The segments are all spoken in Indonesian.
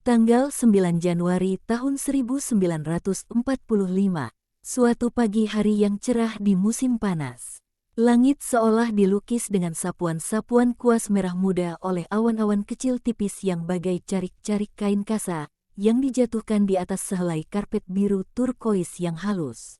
Tanggal 9 Januari tahun 1945, suatu pagi hari yang cerah di musim panas. Langit seolah dilukis dengan sapuan-sapuan kuas merah muda oleh awan-awan kecil tipis yang bagai carik-carik kain kasa yang dijatuhkan di atas sehelai karpet biru turkois yang halus.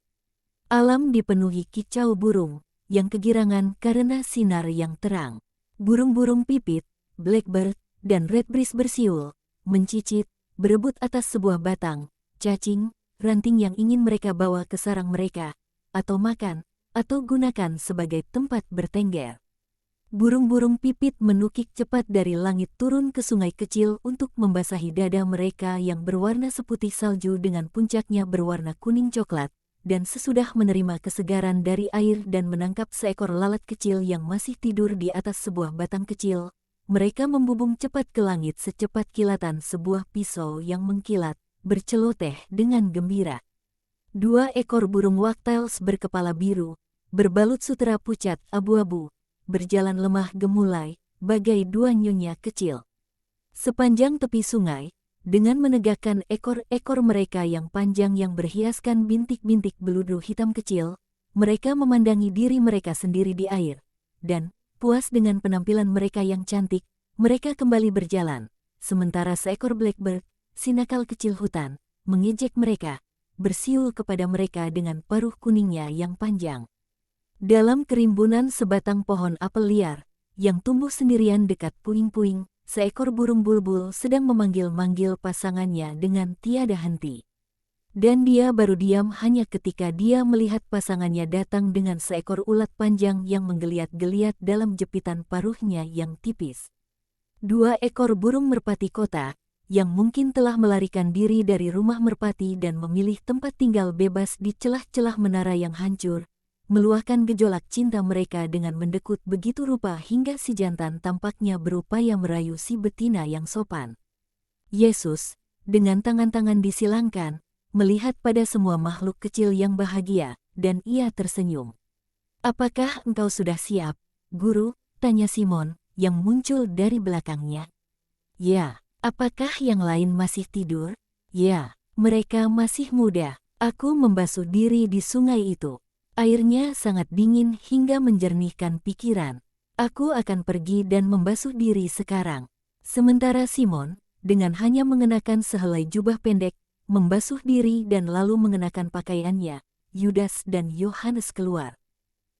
Alam dipenuhi kicau burung yang kegirangan karena sinar yang terang. Burung-burung pipit, blackbird, dan redbreast bersiul, mencicit, berebut atas sebuah batang, cacing, ranting yang ingin mereka bawa ke sarang mereka, atau makan, atau gunakan sebagai tempat bertengger. Burung-burung pipit menukik cepat dari langit turun ke sungai kecil untuk membasahi dada mereka yang berwarna seputih salju dengan puncaknya berwarna kuning coklat, dan sesudah menerima kesegaran dari air dan menangkap seekor lalat kecil yang masih tidur di atas sebuah batang kecil, mereka membubung cepat ke langit secepat kilatan sebuah pisau yang mengkilat, berceloteh dengan gembira. 2 ekor burung waktels berkepala biru, berbalut sutera pucat abu-abu, berjalan lemah gemulai, bagai 2 nyonya kecil. Sepanjang tepi sungai, dengan menegakkan ekor-ekor mereka yang panjang yang berhiaskan bintik-bintik beludu hitam kecil, mereka memandangi diri mereka sendiri di air, dan, puas dengan penampilan mereka yang cantik, mereka kembali berjalan, sementara seekor blackbird, si nakal kecil hutan, mengejek mereka, bersiul kepada mereka dengan paruh kuningnya yang panjang. Dalam kerimbunan sebatang pohon apel liar, yang tumbuh sendirian dekat puing-puing, seekor burung bulbul sedang memanggil-manggil pasangannya dengan tiada henti. Dan dia baru diam hanya ketika dia melihat pasangannya datang dengan seekor ulat panjang yang menggeliat-geliat dalam jepitan paruhnya yang tipis. 2 ekor burung merpati kota, yang mungkin telah melarikan diri dari rumah merpati dan memilih tempat tinggal bebas di celah-celah menara yang hancur, meluahkan gejolak cinta mereka dengan mendekut begitu rupa hingga si jantan tampaknya berupaya merayu si betina yang sopan. Yesus, dengan tangan-tangan disilangkan, melihat pada semua makhluk kecil yang bahagia, dan ia tersenyum. "Apakah engkau sudah siap, Guru?" tanya Simon, yang muncul dari belakangnya. "Ya." "Apakah yang lain masih tidur?" "Ya, mereka masih muda. Aku membasuh diri di sungai itu. Airnya sangat dingin hingga menjernihkan pikiran. Aku akan pergi dan membasuh diri sekarang." Sementara Simon, dengan hanya mengenakan sehelai jubah pendek, membasuh diri dan lalu mengenakan pakaiannya, Yudas dan Yohanes keluar.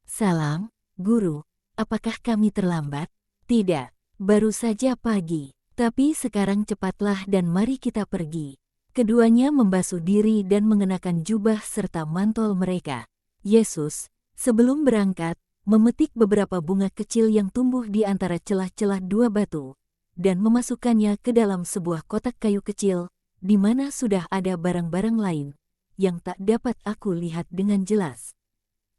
"Salam, Guru. Apakah kami terlambat?" "Tidak, baru saja pagi. Tapi sekarang cepatlah dan mari kita pergi." Keduanya membasuh diri dan mengenakan jubah serta mantel mereka. Yesus, sebelum berangkat, memetik beberapa bunga kecil yang tumbuh di antara celah-celah 2 batu, dan memasukkannya ke dalam sebuah kotak kayu kecil, di mana sudah ada barang-barang lain, yang tak dapat aku lihat dengan jelas.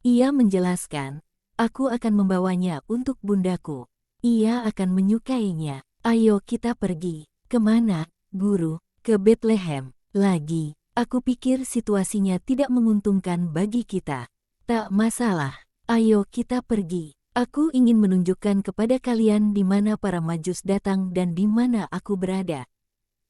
Ia menjelaskan, "Aku akan membawanya untuk bundaku. Ia akan menyukainya. Ayo kita pergi." "Kemana, Guru?" "Ke Bethlehem." "Lagi, aku pikir situasinya tidak menguntungkan bagi kita." "Tak masalah, ayo kita pergi. Aku ingin menunjukkan kepada kalian di mana para majus datang dan di mana aku berada."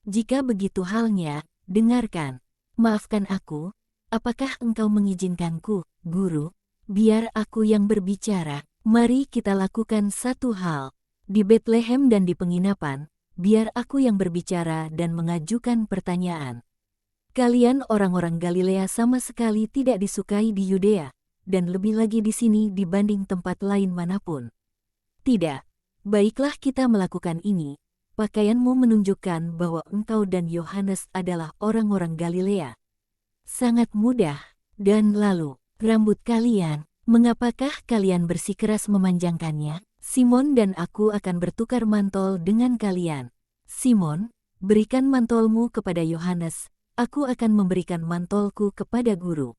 "Jika begitu halnya, dengarkan. Maafkan aku, apakah engkau mengizinkanku, Guru? Biar aku yang berbicara. Mari kita lakukan satu hal. Di Bethlehem dan di penginapan, biar aku yang berbicara dan mengajukan pertanyaan. Kalian orang-orang Galilea sama sekali tidak disukai di Yudea, dan lebih lagi di sini dibanding tempat lain manapun. Tidak, baiklah kita melakukan ini. Pakaianmu menunjukkan bahwa engkau dan Yohanes adalah orang-orang Galilea. Sangat mudah. Dan lalu, rambut kalian, mengapakah kalian bersikeras memanjangkannya? Simon dan aku akan bertukar mantol dengan kalian." "Simon, berikan mantolmu kepada Yohanes, aku akan memberikan mantolku kepada Guru."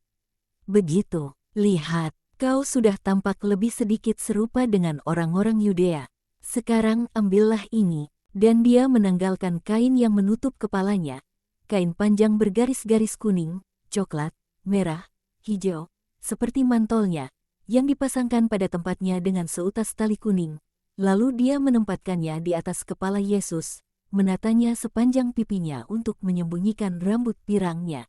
"Begitu, lihat, kau sudah tampak lebih sedikit serupa dengan orang-orang Yudea. Sekarang ambillah ini." Dan dia menanggalkan kain yang menutup kepalanya, kain panjang bergaris-garis kuning, coklat, merah, hijau, seperti mantolnya, yang dipasangkan pada tempatnya dengan seutas tali kuning. Lalu dia menempatkannya di atas kepala Yesus, menatanya sepanjang pipinya untuk menyembunyikan rambut pirangnya.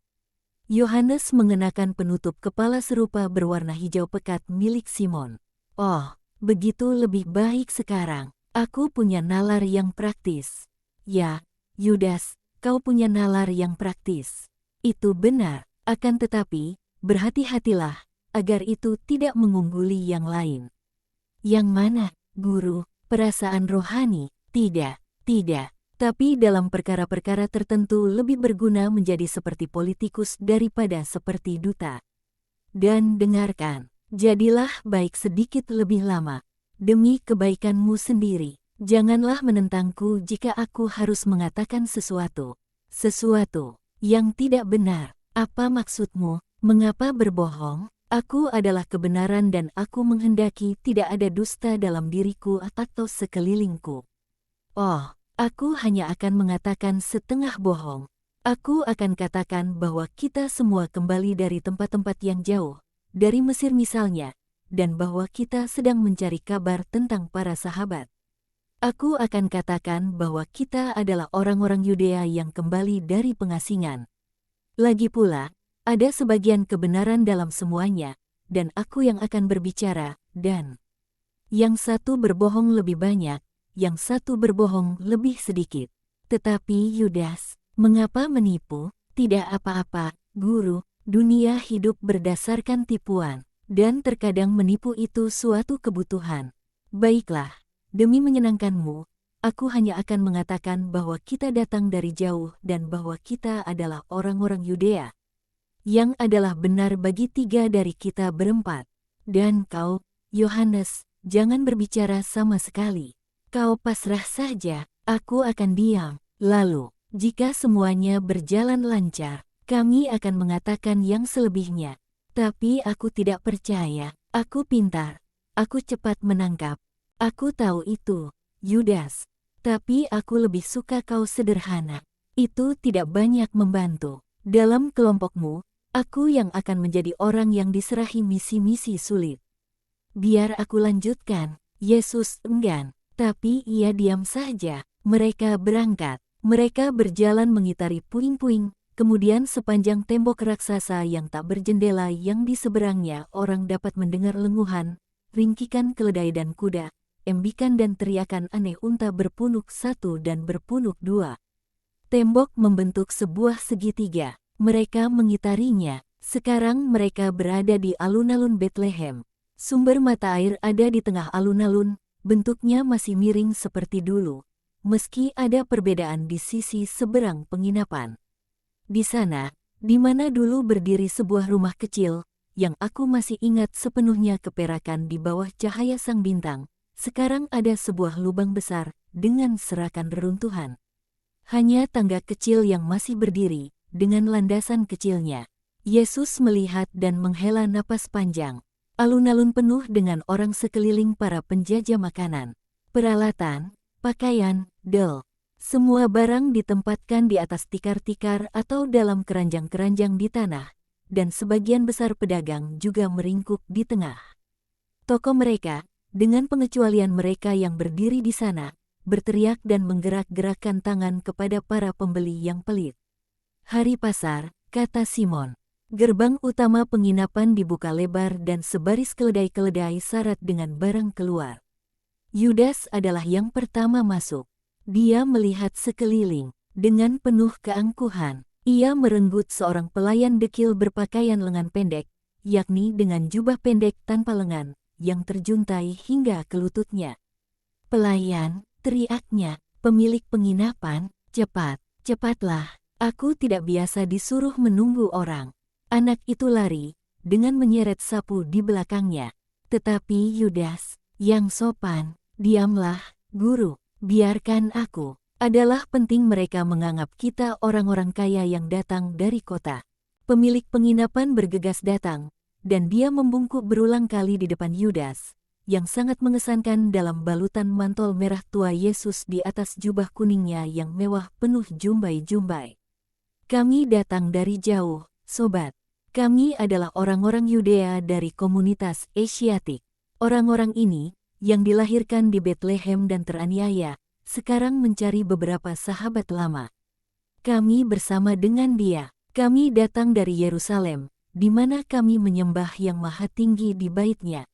Yohanes mengenakan penutup kepala serupa berwarna hijau pekat milik Simon. Oh, begitu lebih baik sekarang. Aku punya nalar yang praktis. Ya, Yudas, kau punya nalar yang praktis. Itu benar, akan tetapi, berhati-hatilah, agar itu tidak mengungguli yang lain. Yang mana, guru? Perasaan rohani? Tidak, tidak. Tapi dalam perkara-perkara tertentu lebih berguna menjadi seperti politikus daripada seperti duta. Dan dengarkan, jadilah baik sedikit lebih lama. Demi kebaikanmu sendiri, janganlah menentangku jika aku harus mengatakan sesuatu yang tidak benar. Apa maksudmu? Mengapa berbohong? Aku adalah kebenaran dan aku menghendaki tidak ada dusta dalam diriku atau sekelilingku. Oh, aku hanya akan mengatakan setengah bohong. Aku akan katakan bahwa kita semua kembali dari tempat-tempat yang jauh, dari Mesir misalnya, dan bahwa kita sedang mencari kabar tentang para sahabat. Aku akan katakan bahwa kita adalah orang-orang Yudea yang kembali dari pengasingan. Lagi pula, ada sebagian kebenaran dalam semuanya, dan aku yang akan berbicara, dan yang satu berbohong lebih banyak, yang satu berbohong lebih sedikit. Tetapi Yudas, mengapa menipu? Tidak apa-apa, guru, dunia hidup berdasarkan tipuan, dan terkadang menipu itu suatu kebutuhan. Baiklah, demi menyenangkanmu, aku hanya akan mengatakan bahwa kita datang dari jauh dan bahwa kita adalah orang-orang Yudea, yang adalah benar bagi 3 dari kita berempat. Dan kau, Yohanes, jangan berbicara sama sekali. Kau pasrah saja, aku akan diam. Lalu, jika semuanya berjalan lancar, kami akan mengatakan yang selebihnya. Tapi aku tidak percaya, aku pintar, aku cepat menangkap. Aku tahu itu, Yudas. Tapi aku lebih suka kau sederhana. Itu tidak banyak membantu. Dalam kelompokmu, aku yang akan menjadi orang yang diserahi misi-misi sulit. Biar aku lanjutkan. Yesus enggan, tapi ia diam saja. Mereka berangkat. Mereka berjalan mengitari puing-puing, kemudian sepanjang tembok raksasa yang tak berjendela yang di seberangnya orang dapat mendengar lenguhan, ringkikan keledai dan kuda, embikan dan teriakan aneh unta berpunuk 1 dan berpunuk 2. Tembok membentuk sebuah segitiga. Mereka mengitarinya. Sekarang mereka berada di alun-alun Betlehem. Sumber mata air ada di tengah alun-alun, bentuknya masih miring seperti dulu, meski ada perbedaan di sisi seberang penginapan. Di sana, di mana dulu berdiri sebuah rumah kecil, yang aku masih ingat sepenuhnya keperakan di bawah cahaya sang bintang, sekarang ada sebuah lubang besar dengan serakan reruntuhan. Hanya tangga kecil yang masih berdiri, dengan landasan kecilnya. Yesus melihat dan menghela napas panjang. Alun-alun penuh dengan orang sekeliling para penjajah makanan, peralatan, pakaian, del. Semua barang ditempatkan di atas tikar-tikar atau dalam keranjang-keranjang di tanah, dan sebagian besar pedagang juga meringkuk di tengah. Toko mereka, dengan pengecualian mereka yang berdiri di sana, berteriak dan menggerak-gerakkan tangan kepada para pembeli yang pelit. Hari pasar, kata Simon. Gerbang utama penginapan dibuka lebar dan sebaris keledai-keledai syarat dengan barang keluar. Yudas adalah yang pertama masuk. Dia melihat sekeliling. Dengan penuh keangkuhan, ia merenggut seorang pelayan dekil berpakaian lengan pendek, yakni dengan jubah pendek tanpa lengan, yang terjuntai hingga ke lututnya. Pelayan, teriaknya, pemilik penginapan, cepat, cepatlah. Aku tidak biasa disuruh menunggu orang. Anak itu lari, dengan menyeret sapu di belakangnya. Tetapi Yudas, yang sopan, diamlah, guru, biarkan aku. Adalah penting mereka menganggap kita orang-orang kaya yang datang dari kota. Pemilik penginapan bergegas datang, dan dia membungkuk berulang kali di depan Yudas, yang sangat mengesankan dalam balutan mantel merah tua Yesus di atas jubah kuningnya yang mewah penuh jumbai-jumbai. Kami datang dari jauh, sobat. Kami adalah orang-orang Yudea dari komunitas Asiatik. Orang-orang ini, yang dilahirkan di Betlehem dan teraniaya, sekarang mencari beberapa sahabat lama. Kami bersama dengan dia. Kami datang dari Yerusalem, di mana kami menyembah Yang Maha Tinggi di Bait-Nya.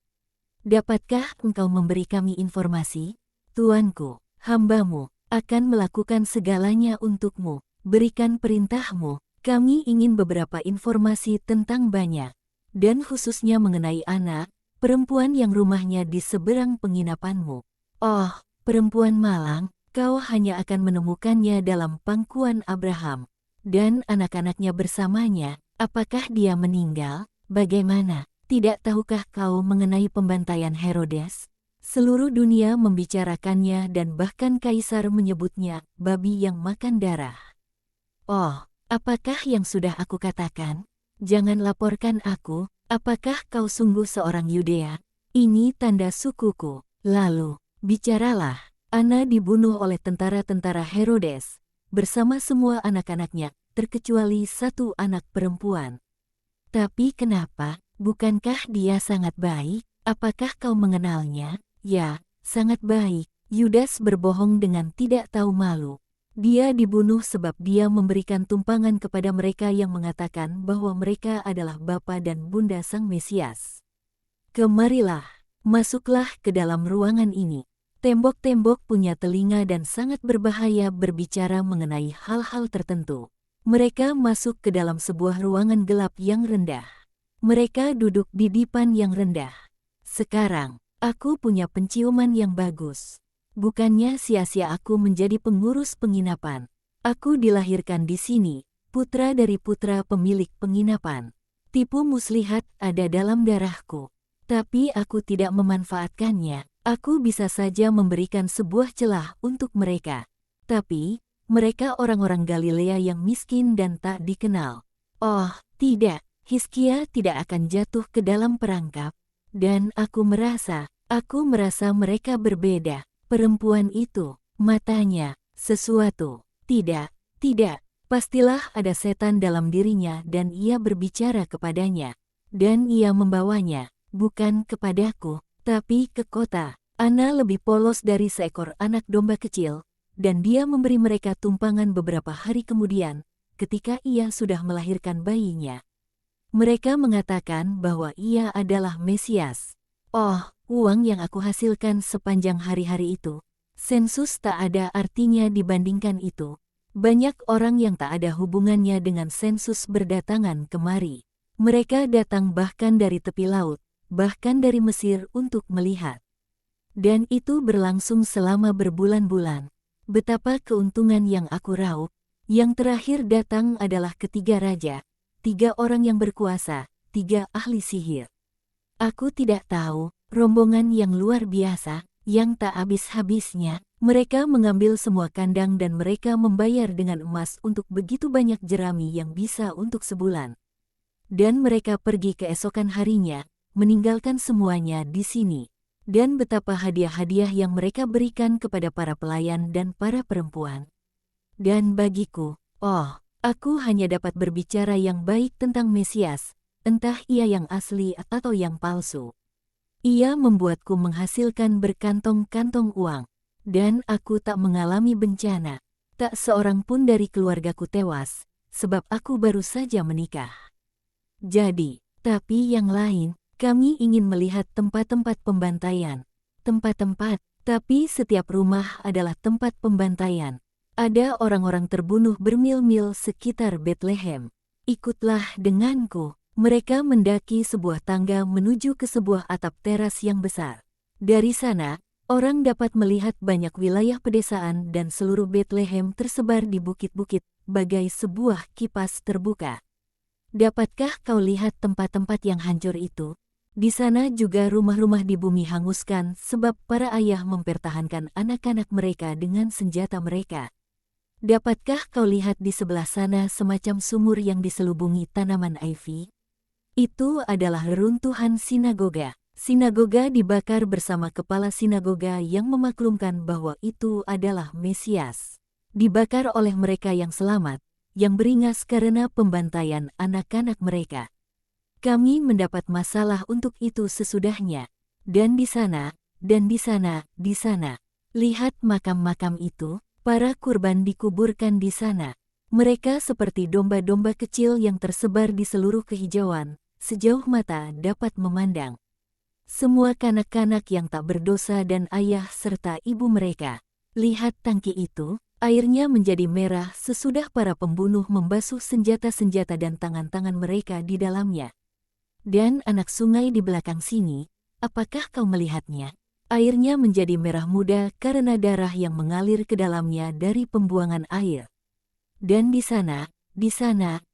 Dapatkah engkau memberi kami informasi? Tuanku, hambamu akan melakukan segalanya untukmu. Berikan perintahmu. Kami ingin beberapa informasi tentang banyak, dan khususnya mengenai anak perempuan yang rumahnya di seberang penginapanmu. Oh, perempuan malang, kau hanya akan menemukannya dalam pangkuan Abraham, dan anak-anaknya bersamanya. Apakah dia meninggal? Bagaimana? Tidak tahukah kau mengenai pembantaian Herodes? Seluruh dunia membicarakannya dan bahkan kaisar menyebutnya babi yang makan darah. Oh, apakah yang sudah aku katakan? Jangan laporkan aku. Apakah kau sungguh seorang Yudea? Ini tanda sukuku. Lalu, bicaralah. Ana dibunuh oleh tentara-tentara Herodes, bersama semua anak-anaknya, terkecuali satu anak perempuan. Tapi kenapa? Bukankah dia sangat baik? Apakah kau mengenalnya? Ya, sangat baik. Yudas berbohong dengan tidak tahu malu. Dia dibunuh sebab dia memberikan tumpangan kepada mereka yang mengatakan bahwa mereka adalah bapa dan bunda Sang Mesias. Kemarilah, masuklah ke dalam ruangan ini. Tembok-tembok punya telinga dan sangat berbahaya berbicara mengenai hal-hal tertentu. Mereka masuk ke dalam sebuah ruangan gelap yang rendah. Mereka duduk di dipan yang rendah. Sekarang, aku punya penciuman yang bagus. Bukannya sia-sia aku menjadi pengurus penginapan. Aku dilahirkan di sini, putra dari putra pemilik penginapan. Tipu muslihat ada dalam darahku. Tapi aku tidak memanfaatkannya. Aku bisa saja memberikan sebuah celah untuk mereka. Tapi, mereka orang-orang Galilea yang miskin dan tak dikenal. Oh, tidak, Hizkia tidak akan jatuh ke dalam perangkap. Dan aku merasa mereka berbeda. Perempuan itu, matanya, sesuatu. Tidak, pastilah ada setan dalam dirinya dan ia berbicara kepadanya. Dan ia membawanya, bukan kepadaku, tapi ke kota. Ana lebih polos dari seekor anak domba kecil, dan dia memberi mereka tumpangan beberapa hari kemudian, ketika ia sudah melahirkan bayinya. Mereka mengatakan bahwa ia adalah Mesias. Oh, uang yang aku hasilkan sepanjang hari-hari itu, sensus tak ada artinya dibandingkan itu. Banyak orang yang tak ada hubungannya dengan sensus berdatangan kemari. Mereka datang bahkan dari tepi laut, bahkan dari Mesir untuk melihat. Dan itu berlangsung selama berbulan-bulan. Betapa keuntungan yang aku raup. Yang terakhir datang adalah ketiga raja, 3 orang yang berkuasa, 3 ahli sihir. Aku tidak tahu, rombongan yang luar biasa, yang tak habis-habisnya. Mereka mengambil semua kandang dan mereka membayar dengan emas untuk begitu banyak jerami yang bisa untuk sebulan. Dan mereka pergi keesokan harinya, meninggalkan semuanya di sini. Dan betapa hadiah-hadiah yang mereka berikan kepada para pelayan dan para perempuan. Dan bagiku, oh, aku hanya dapat berbicara yang baik tentang Mesias, entah ia yang asli atau yang palsu. Ia membuatku menghasilkan berkantong-kantong uang, dan aku tak mengalami bencana. Tak seorang pun dari keluargaku tewas, sebab aku baru saja menikah. Jadi, tapi yang lain, kami ingin melihat tempat-tempat pembantaian. Tempat-tempat, tapi setiap rumah adalah tempat pembantaian. Ada orang-orang terbunuh bermil-mil sekitar Bethlehem. Ikutlah denganku. Mereka mendaki sebuah tangga menuju ke sebuah atap teras yang besar. Dari sana, orang dapat melihat banyak wilayah pedesaan dan seluruh Bethlehem tersebar di bukit-bukit, bagai sebuah kipas terbuka. Dapatkah kau lihat tempat-tempat yang hancur itu? Di sana juga rumah-rumah di bumi hanguskan sebab para ayah mempertahankan anak-anak mereka dengan senjata mereka. Dapatkah kau lihat di sebelah sana semacam sumur yang diselubungi tanaman ivy? Itu adalah reruntuhan sinagoga. Sinagoga dibakar bersama kepala sinagoga yang memaklumkan bahwa itu adalah Mesias. Dibakar oleh mereka yang selamat, yang beringas karena pembantaian anak-anak mereka. Kami mendapat masalah untuk itu sesudahnya. Dan di sana, Lihat makam-makam itu, para kurban dikuburkan di sana. Mereka seperti domba-domba kecil yang tersebar di seluruh kehijauan, sejauh mata dapat memandang. Semua kanak-kanak yang tak berdosa dan ayah serta ibu mereka. Lihat tangki itu, airnya menjadi merah sesudah para pembunuh membasuh senjata-senjata dan tangan-tangan mereka di dalamnya. Dan anak sungai di belakang sini, apakah kau melihatnya? Airnya menjadi merah muda karena darah yang mengalir ke dalamnya dari pembuangan air. Dan di sana,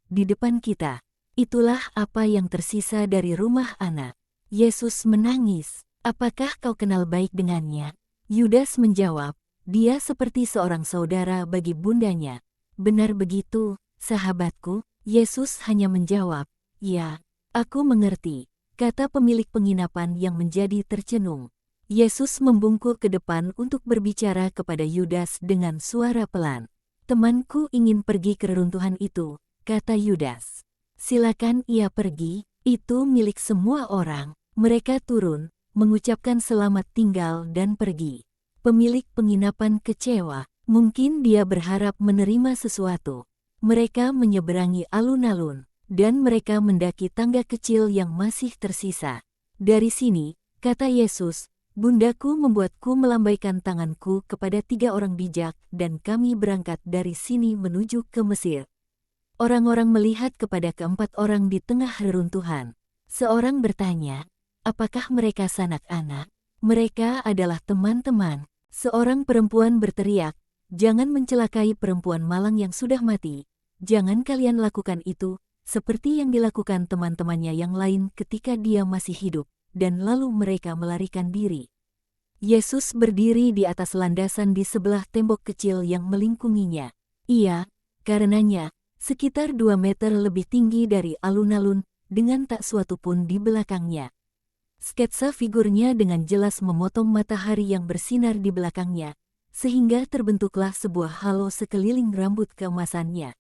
di depan kita, itulah apa yang tersisa dari rumah anak. Yesus menangis. Apakah kau kenal baik dengannya? Yudas menjawab, dia seperti seorang saudara bagi bundanya. Benar begitu, sahabatku. Yesus hanya menjawab, ya, aku mengerti, kata pemilik penginapan yang menjadi tercenung. Yesus membungkuk ke depan untuk berbicara kepada Yudas dengan suara pelan. Temanku ingin pergi ke reruntuhan itu, kata Yudas. Silakan ia pergi, itu milik semua orang. Mereka turun, mengucapkan selamat tinggal dan pergi. Pemilik penginapan kecewa, mungkin dia berharap menerima sesuatu. Mereka menyeberangi alun-alun, dan mereka mendaki tangga kecil yang masih tersisa. Dari sini, kata Yesus, bundaku membuatku melambaikan tanganku kepada 3 orang bijak dan kami berangkat dari sini menuju ke Mesir. Orang-orang melihat kepada keempat orang di tengah reruntuhan. Seorang bertanya, apakah mereka sanak anak? Mereka adalah teman-teman. Seorang perempuan berteriak, jangan mencelakai perempuan malang yang sudah mati. Jangan kalian lakukan itu, seperti yang dilakukan teman-temannya yang lain ketika dia masih hidup. Dan lalu mereka melarikan diri. Yesus berdiri di atas landasan di sebelah tembok kecil yang melingkunginya. Ia, karenanya, sekitar 2 meter lebih tinggi dari alun-alun, dengan tak suatu pun di belakangnya. Sketsa figurnya dengan jelas memotong matahari yang bersinar di belakangnya, sehingga terbentuklah sebuah halo sekeliling rambut keemasannya.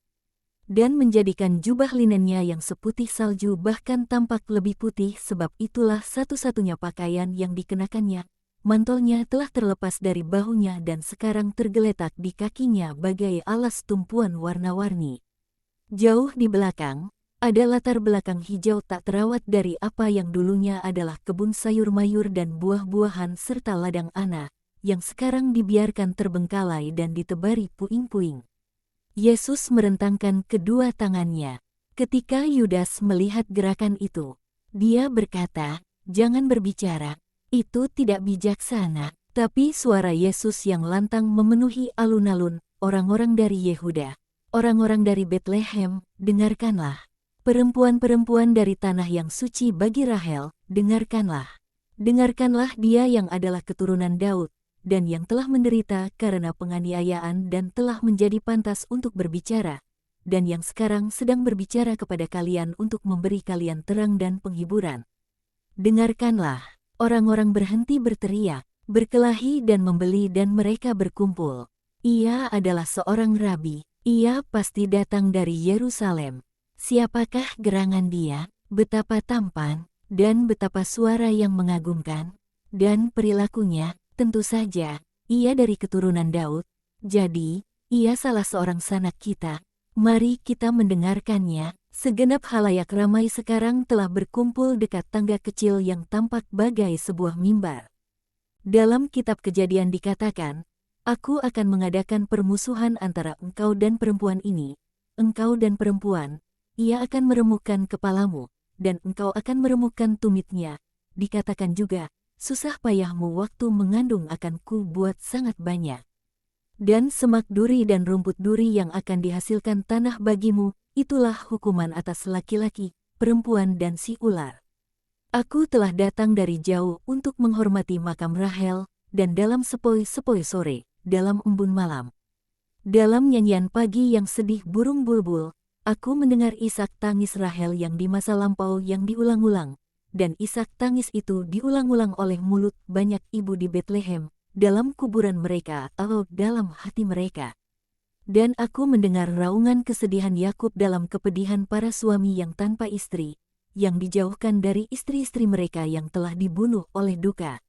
Dan menjadikan jubah linennya yang seputih salju bahkan tampak lebih putih sebab itulah satu-satunya pakaian yang dikenakannya. Mantolnya telah terlepas dari bahunya dan sekarang tergeletak di kakinya bagai alas tumpuan warna-warni. Jauh di belakang, ada latar belakang hijau tak terawat dari apa yang dulunya adalah kebun sayur mayur dan buah-buahan serta ladang ana, yang sekarang dibiarkan terbengkalai dan ditebari puing-puing. Yesus merentangkan kedua tangannya. Ketika Yudas melihat gerakan itu, dia berkata, jangan berbicara, itu tidak bijaksana. Tapi suara Yesus yang lantang memenuhi alun-alun, orang-orang dari Yehuda, orang-orang dari Betlehem, dengarkanlah. Perempuan-perempuan dari tanah yang suci bagi Rahel, dengarkanlah. Dengarkanlah dia yang adalah keturunan Daud, dan yang telah menderita karena penganiayaan dan telah menjadi pantas untuk berbicara, dan yang sekarang sedang berbicara kepada kalian untuk memberi kalian terang dan penghiburan. Dengarkanlah, orang-orang berhenti berteriak, berkelahi dan membeli dan mereka berkumpul. Ia adalah seorang rabi, ia pasti datang dari Yerusalem. Siapakah gerangan dia, betapa tampan, dan betapa suara yang mengagumkan, dan perilakunya. Tentu saja, ia dari keturunan Daud, jadi, ia salah seorang sanak kita. Mari kita mendengarkannya. Segenap halayak ramai sekarang telah berkumpul dekat tangga kecil yang tampak bagai sebuah mimbar. Dalam kitab Kejadian dikatakan, aku akan mengadakan permusuhan antara engkau dan perempuan ini. Engkau dan perempuan, ia akan meremukkan kepalamu, dan engkau akan meremukkan tumitnya. Dikatakan juga, susah payahmu waktu mengandung akan ku buat sangat banyak. Dan semak duri dan rumput duri yang akan dihasilkan tanah bagimu, itulah hukuman atas laki-laki, perempuan dan si ular. Aku telah datang dari jauh untuk menghormati makam Rahel, dan dalam sepoi-sepoi sore, dalam embun malam. Dalam nyanyian pagi yang sedih burung bulbul, aku mendengar isak tangis Rahel yang di masa lampau yang diulang-ulang. Dan isak tangis itu diulang-ulang oleh mulut banyak ibu di Betlehem, dalam kuburan mereka atau dalam hati mereka. Dan aku mendengar raungan kesedihan Yakub dalam kepedihan para suami yang tanpa istri, yang dijauhkan dari istri-istri mereka yang telah dibunuh oleh duka.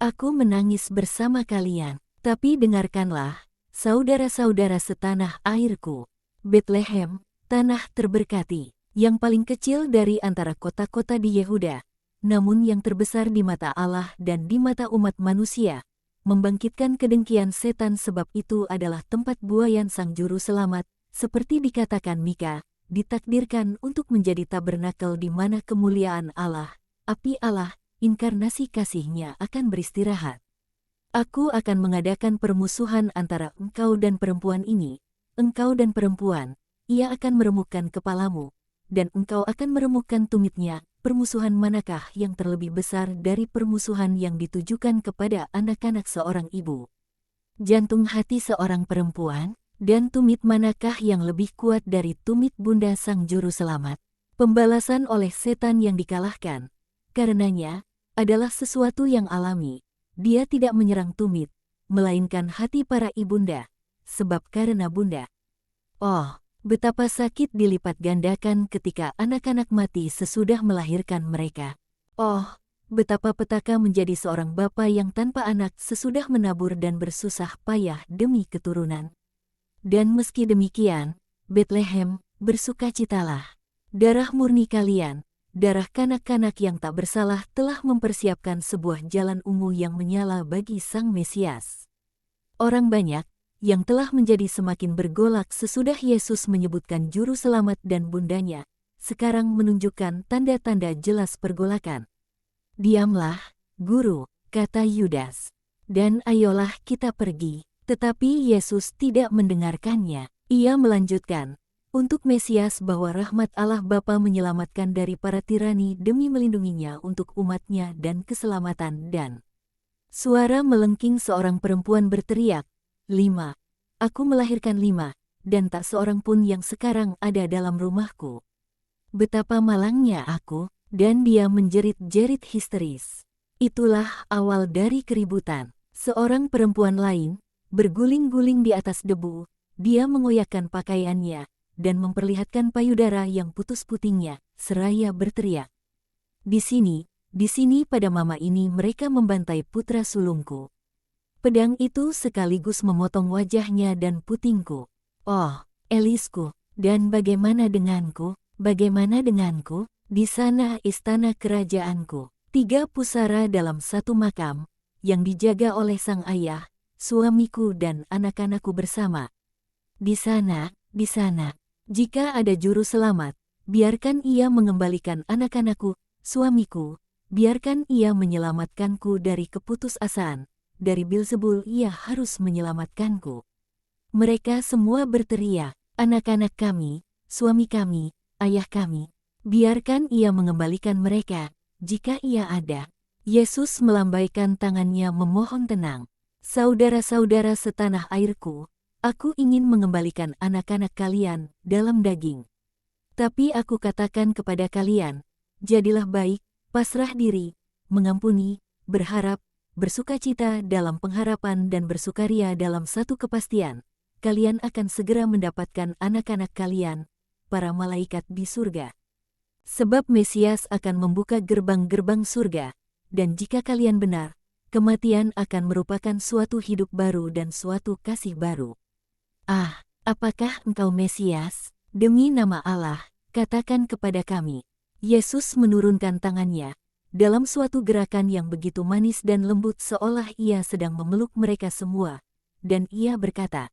Aku menangis bersama kalian, Tapi dengarkanlah, saudara-saudara setanah airku. Betlehem, tanah terberkati, yang paling kecil dari antara kota-kota di Yehuda, namun yang terbesar di mata Allah dan di mata umat manusia, membangkitkan kedengkian setan sebab itu adalah tempat buayan sang juru selamat, seperti dikatakan Mika, ditakdirkan untuk menjadi tabernakel di mana kemuliaan Allah, api Allah, inkarnasi kasih-Nya akan beristirahat. Aku akan mengadakan permusuhan antara engkau dan perempuan ini, engkau dan perempuan, ia akan meremukkan kepalamu, dan engkau akan meremukkan tumitnya. Permusuhan manakah yang terlebih besar dari permusuhan yang ditujukan kepada anak-anak seorang ibu? Jantung hati seorang perempuan, dan tumit manakah yang lebih kuat dari tumit bunda sang juru selamat? Pembalasan oleh setan yang dikalahkan, karenanya, adalah sesuatu yang alami. Dia tidak menyerang tumit, melainkan hati para ibunda, sebab karena bunda. Oh, betapa sakit dilipat gandakan ketika anak-anak mati sesudah melahirkan mereka. Oh, betapa petaka menjadi seorang bapa yang tanpa anak sesudah menabur dan bersusah payah demi keturunan. Dan meski demikian, Betlehem, bersukacitalah. Darah murni kalian, darah kanak-kanak yang tak bersalah telah mempersiapkan sebuah jalan ungu yang menyala bagi Sang Mesias. Orang banyak yang telah menjadi semakin bergolak sesudah Yesus menyebutkan juru selamat dan bundanya, sekarang menunjukkan tanda-tanda jelas pergolakan. Diamlah, Guru, kata Yudas, dan ayolah kita pergi. Tetapi Yesus tidak mendengarkannya. Ia melanjutkan, untuk Mesias bahwa rahmat Allah Bapa menyelamatkan dari para tirani demi melindunginya untuk umatnya dan keselamatan dan suara melengking seorang perempuan berteriak, 5. Aku melahirkan 5, dan tak seorang pun yang sekarang ada dalam rumahku. Betapa malangnya aku, dan dia menjerit-jerit histeris. Itulah awal dari keributan. Seorang perempuan lain, berguling-guling di atas debu, dia mengoyakkan pakaiannya, dan memperlihatkan payudara yang putus putingnya, seraya berteriak. Di sini pada mama ini mereka membantai putra sulungku. Pedang itu sekaligus memotong wajahnya dan putingku. Oh, Elisku, dan bagaimana denganku? Bagaimana denganku? Di sana istana kerajaanku. 3 pusara dalam satu makam, yang dijaga oleh sang ayah, suamiku dan anak-anakku bersama. Di sana, jika ada juru selamat, biarkan ia mengembalikan anak-anakku, suamiku, biarkan ia menyelamatkanku dari keputusasaan, dari Bilzebul ia harus menyelamatkanku. Mereka semua berteriak, anak-anak kami, suami kami, ayah kami, biarkan ia mengembalikan mereka, jika ia ada. Yesus melambaikan tangannya memohon tenang. Saudara-saudara setanah airku, aku ingin mengembalikan anak-anak kalian dalam daging. Tapi aku katakan kepada kalian, jadilah baik, pasrah diri, mengampuni, berharap, bersukacita dalam pengharapan dan bersukaria dalam satu kepastian. Kalian akan segera mendapatkan anak-anak kalian, para malaikat di surga. Sebab Mesias akan membuka gerbang-gerbang surga, dan jika kalian benar, kematian akan merupakan suatu hidup baru dan suatu kasih baru. Ah, apakah engkau Mesias? Demi nama Allah, katakan kepada kami. Yesus menurunkan tangannya, dalam suatu gerakan yang begitu manis dan lembut seolah ia sedang memeluk mereka semua, dan ia berkata,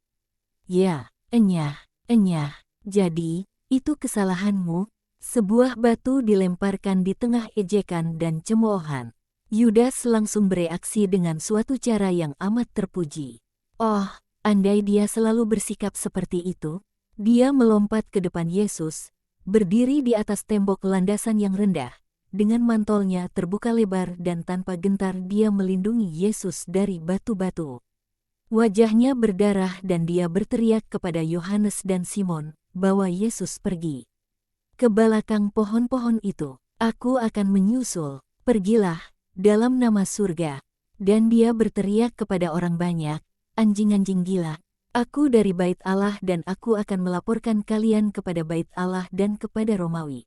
ya, enyah, jadi, itu kesalahanmu. Sebuah batu dilemparkan di tengah ejekan dan cemoohan. Yudas langsung bereaksi dengan suatu cara yang amat terpuji. Oh, andai dia selalu bersikap seperti itu, dia melompat ke depan Yesus, berdiri di atas tembok landasan yang rendah, dengan mantolnya terbuka lebar dan tanpa gentar dia melindungi Yesus dari batu-batu. Wajahnya berdarah dan dia berteriak kepada Yohanes dan Simon, bahwa Yesus pergi ke belakang pohon-pohon itu. Aku akan menyusul, pergilah, dalam nama surga. Dan dia berteriak kepada orang banyak, anjing-anjing gila, aku dari bait Allah dan aku akan melaporkan kalian kepada bait Allah dan kepada Romawi.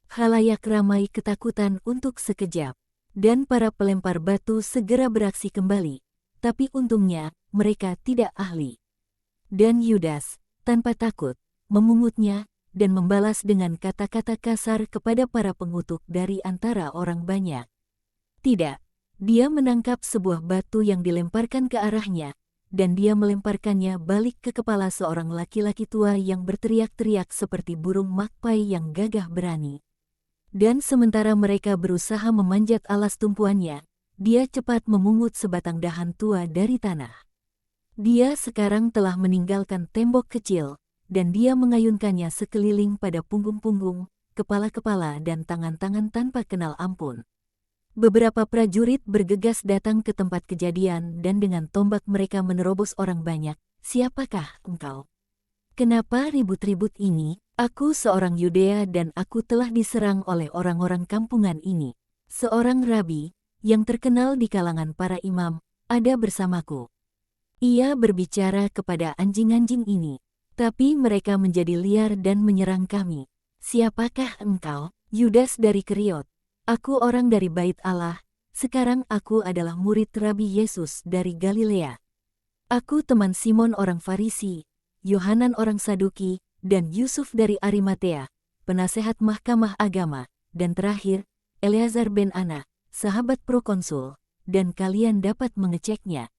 Khalayak ramai ketakutan untuk sekejap, dan para pelempar batu segera beraksi kembali, tapi untungnya mereka tidak ahli. Dan Yudas, tanpa takut, memungutnya dan membalas dengan kata-kata kasar kepada para pengutuk dari antara orang banyak. Tidak, dia menangkap sebuah batu yang dilemparkan ke arahnya, dan dia melemparkannya balik ke kepala seorang laki-laki tua yang berteriak-teriak seperti burung magpie yang gagah berani. Dan sementara mereka berusaha memanjat alas tumpuannya, dia cepat memungut sebatang dahan tua dari tanah. Dia sekarang telah meninggalkan tembok kecil, dan dia mengayunkannya sekeliling pada punggung-punggung, kepala-kepala dan tangan-tangan tanpa kenal ampun. Beberapa prajurit bergegas datang ke tempat kejadian dan dengan tombak mereka menerobos orang banyak. Siapakah engkau? Kenapa ribut-ribut ini? Aku seorang Yudea dan aku telah diserang oleh orang-orang kampungan ini. Seorang rabi, yang terkenal di kalangan para imam, ada bersamaku. Ia berbicara kepada anjing-anjing ini, tapi mereka menjadi liar dan menyerang kami. Siapakah engkau? Yudas dari Keriot. Aku orang dari Bait Allah, sekarang aku adalah murid Rabi Yesus dari Galilea. Aku teman Simon orang Farisi, Yohanan orang Saduki, dan Yusuf dari Arimatea, penasehat mahkamah agama, dan terakhir, Eleazar ben Ana, sahabat prokonsul, dan kalian dapat mengeceknya.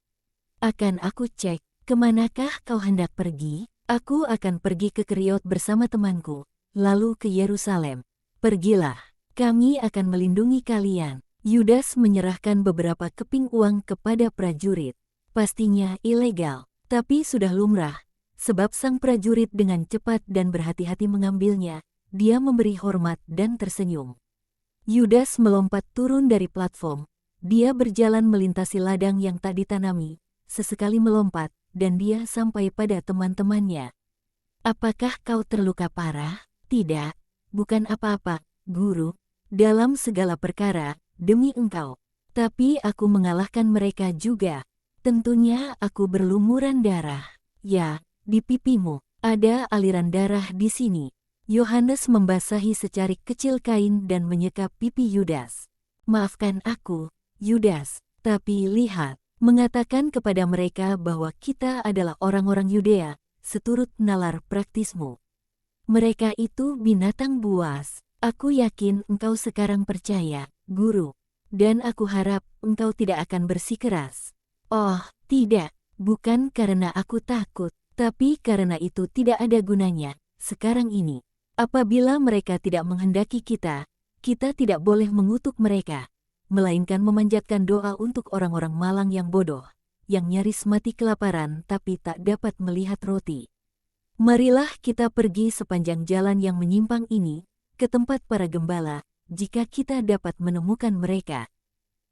Akan aku cek, kemanakah kau hendak pergi? Aku akan pergi ke Keriot bersama temanku, lalu ke Yerusalem. Pergilah. Kami akan melindungi kalian. Yudas menyerahkan beberapa keping uang kepada prajurit. Pastinya ilegal, tapi sudah lumrah. Sebab sang prajurit dengan cepat dan berhati-hati mengambilnya, dia memberi hormat dan tersenyum. Yudas melompat turun dari platform. Dia berjalan melintasi ladang yang tak ditanami, sesekali melompat, dan dia sampai pada teman-temannya. Apakah kau terluka parah? Tidak, bukan apa-apa, Guru. Dalam segala perkara, demi engkau. Tapi aku mengalahkan mereka juga. Tentunya aku berlumuran darah. Ya, di pipimu, ada aliran darah di sini. Yohanes membasahi secarik kecil kain dan menyekap pipi Yudas. Maafkan aku, Yudas, tapi lihat, mengatakan kepada mereka bahwa kita adalah orang-orang Yudea, seturut nalar praktismu. Mereka itu binatang buas. Aku yakin engkau sekarang percaya, Guru, dan aku harap engkau tidak akan bersikeras. Oh, tidak, bukan karena aku takut, tapi karena itu tidak ada gunanya. Sekarang ini, apabila mereka tidak menghendaki kita tidak boleh mengutuk mereka, melainkan memanjatkan doa untuk orang-orang malang yang bodoh, yang nyaris mati kelaparan tapi tak dapat melihat roti. Marilah kita pergi sepanjang jalan yang menyimpang ini, ke tempat para gembala, jika kita dapat menemukan mereka.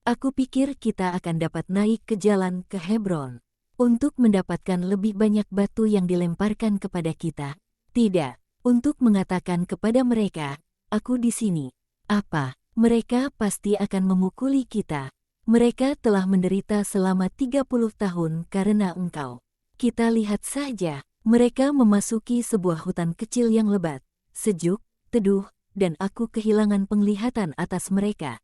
Aku pikir kita akan dapat naik ke jalan ke Hebron, untuk mendapatkan lebih banyak batu yang dilemparkan kepada kita. Tidak, untuk mengatakan kepada mereka, aku di sini. Apa? Mereka pasti akan memukuli kita. Mereka telah menderita selama 30 tahun karena engkau. Kita lihat saja, mereka memasuki sebuah hutan kecil yang lebat, sejuk, teduh, dan aku kehilangan penglihatan atas mereka.